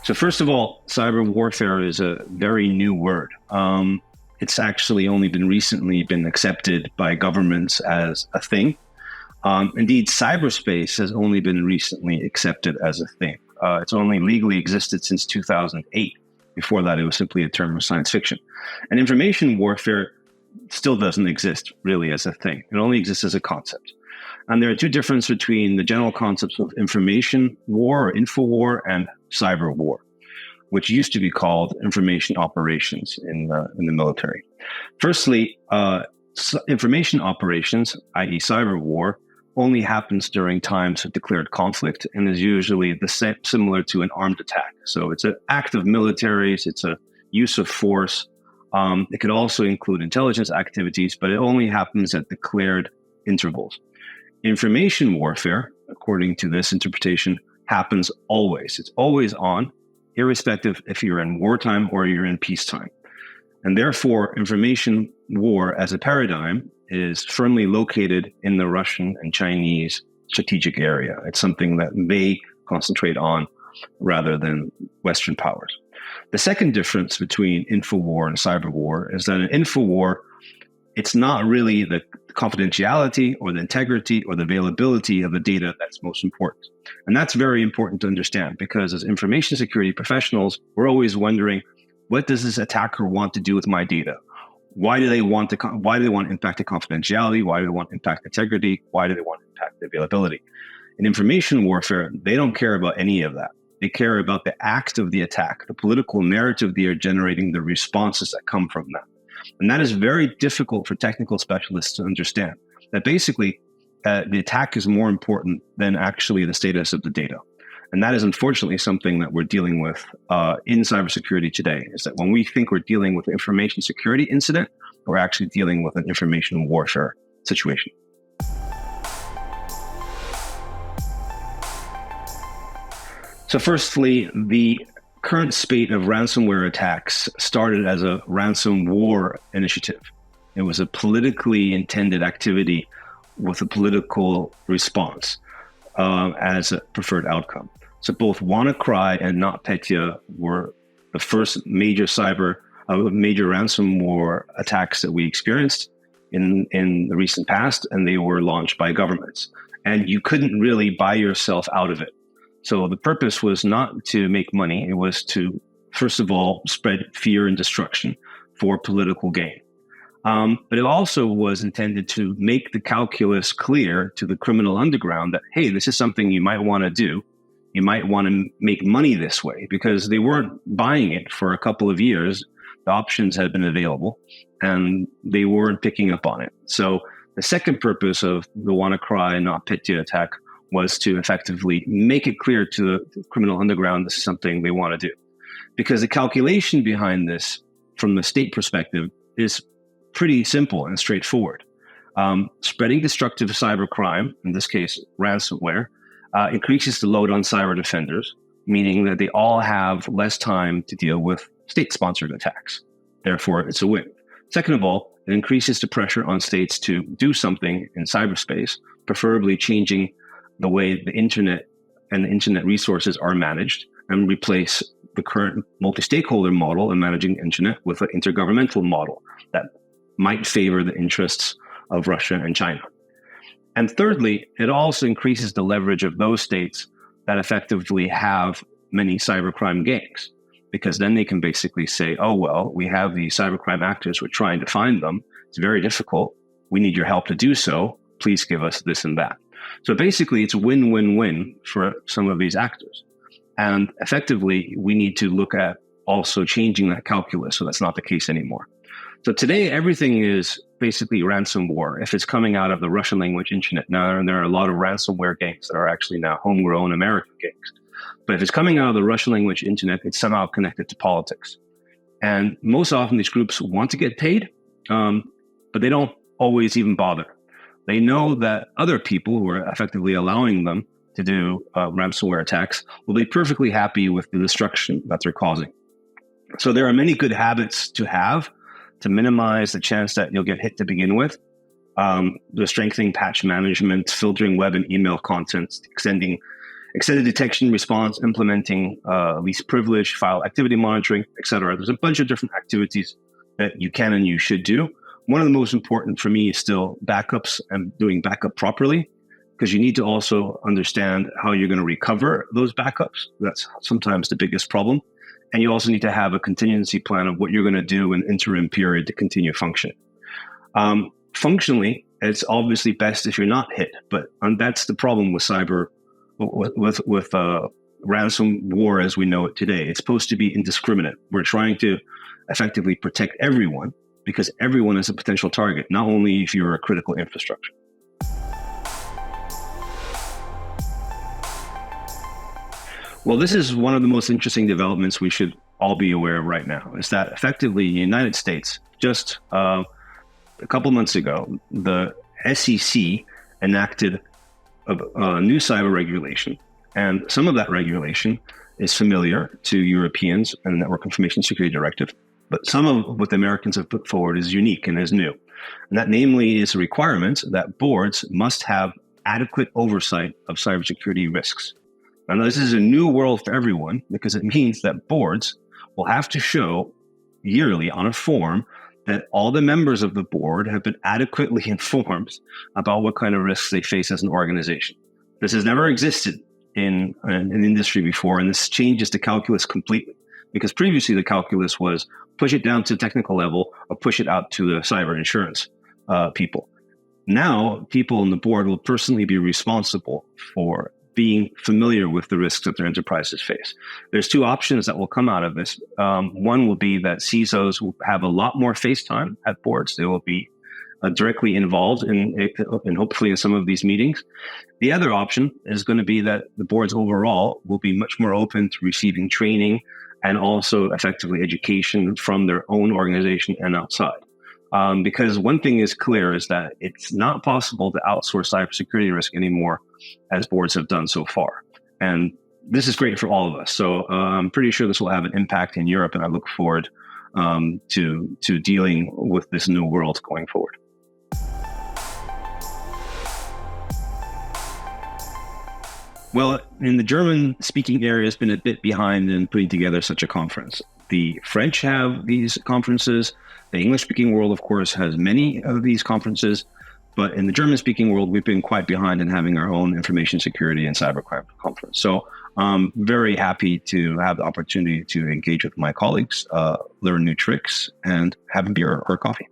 So first of all, cyber warfare is a very new word. It's actually only recently been accepted by governments as a thing. Indeed, cyberspace has only been recently accepted as a thing. It's only legally existed since 2008. Before that, it was simply a term of science fiction. And information warfare still doesn't exist really as a thing. It only exists as a concept. And there are two differences between the general concepts of information war or info war and cyber war, which used to be called information operations in the military. Firstly, information operations, i.e. cyber war, only happens during times of declared conflict and is usually similar to an armed attack. So it's an act of militaries, it's a use of force. It could also include intelligence activities, but it only happens at declared intervals. Information warfare, according to this interpretation, happens always. It's always on, irrespective if you're in wartime or you're in peacetime. And therefore, information war as a paradigm is firmly located in the Russian and Chinese strategic area. It's something that they concentrate on rather than Western powers. The second difference between info war and cyber war is that in info war, it's not really the confidentiality or the integrity or the availability of the data that's most important. And that's very important to understand because as information security professionals, we're always wondering, what does this attacker want to do with my data? Why do they want to impact the confidentiality? Why do they want to impact integrity? Why do they want to impact the availability? In information warfare, they don't care about any of that. They care about the act of the attack, the political narrative they are generating, the responses that come from that. And that is very difficult for technical specialists to understand, that basically the attack is more important than actually the status of the data. And that is unfortunately something that we're dealing with in cybersecurity today, is that when we think we're dealing with an information security incident, we're actually dealing with an information warfare situation. So firstly, the current spate of ransomware attacks started as a ransom war initiative. It was a politically intended activity with a political response as a preferred outcome. So both WannaCry and NotPetya were the first major ransomware attacks that we experienced in the recent past, and they were launched by governments. And you couldn't really buy yourself out of it. So the purpose was not to make money. It was to, first of all, spread fear and destruction for political gain. But it also was intended to make the calculus clear to the criminal underground that, hey, this is something you might want to do. You might want to make money this way, because they weren't buying it for a couple of years. The options had been available and they weren't picking up on it. So the second purpose of the WannaCry and NotPetya attack was to effectively make it clear to the criminal underground this is something they want to do. Because the calculation behind this, from the state perspective, is pretty simple and straightforward. Spreading destructive cybercrime, in this case ransomware, increases the load on cyber defenders, meaning that they all have less time to deal with state-sponsored attacks. Therefore, it's a win. Second of all, it increases the pressure on states to do something in cyberspace, preferably changing the way the internet and the internet resources are managed, and replace the current multi-stakeholder model of managing the internet with an intergovernmental model that might favor the interests of Russia and China. And thirdly, it also increases the leverage of those states that effectively have many cybercrime gangs, because then they can basically say, oh, well, we have these cybercrime actors, we're trying to find them. It's very difficult. We need your help to do so. Please give us this and that. So basically, it's win-win-win for some of these actors. And effectively, we need to look at also changing that calculus so that's not the case anymore. So today, everything is basically ransomware if it's coming out of the Russian language internet. Now, there are a lot of ransomware gangs that are actually now homegrown American gangs. But if it's coming out of the Russian language internet, it's somehow connected to politics. And most often, these groups want to get paid, but they don't always even bother. They know that other people who are effectively allowing them to do ransomware attacks will be perfectly happy with the destruction that they're causing. So there are many good habits to have to minimize the chance that you'll get hit to begin with. The strengthening patch management, filtering web and email content, extending extended detection response, implementing least privilege, file activity monitoring, etc. There's a bunch of different activities that you can and you should do. One of the most important for me is still backups and doing backup properly, because you need to also understand how you're going to recover those backups. That's sometimes the biggest problem. And you also need to have a contingency plan of what you're going to do in interim period to continue functioning. Functionally, it's obviously best if you're not hit, but that's the problem with cyber, with ransomware as we know it today. It's supposed to be indiscriminate. We're trying to effectively protect everyone because everyone is a potential target, not only if you're a critical infrastructure. Well, this is one of the most interesting developments we should all be aware of right now, is that effectively in the United States, just a couple months ago, the SEC enacted a new cyber regulation. And some of that regulation is familiar to Europeans and the Network Information Security Directive. But some of what the Americans have put forward is unique and is new. And that namely is a requirement that boards must have adequate oversight of cybersecurity risks. Now, this is a new world for everyone because it means that boards will have to show yearly on a form that all the members of the board have been adequately informed about what kind of risks they face as an organization. This has never existed in an industry before, and this changes the calculus completely. Because previously the calculus was push it down to the technical level or push it out to the cyber insurance people. Now, people on the board will personally be responsible for being familiar with the risks that their enterprises face. There's two options that will come out of this. One will be that CISOs will have a lot more face time at boards. They will be directly involved in hopefully in some of these meetings. The other option is going to be that the boards overall will be much more open to receiving training and also effectively education from their own organization and outside. Because one thing is clear is that it's not possible to outsource cybersecurity risk anymore as boards have done so far. And this is great for all of us. So I'm pretty sure this will have an impact in Europe, and I look forward to dealing with this new world going forward. Well, in the German-speaking area has been a bit behind in putting together such a conference. The French have these conferences. The English-speaking world, of course, has many of these conferences. But in the German-speaking world, we've been quite behind in having our own information security and cybercrime conference. So I'm very happy to have the opportunity to engage with my colleagues, learn new tricks, and have a beer or coffee.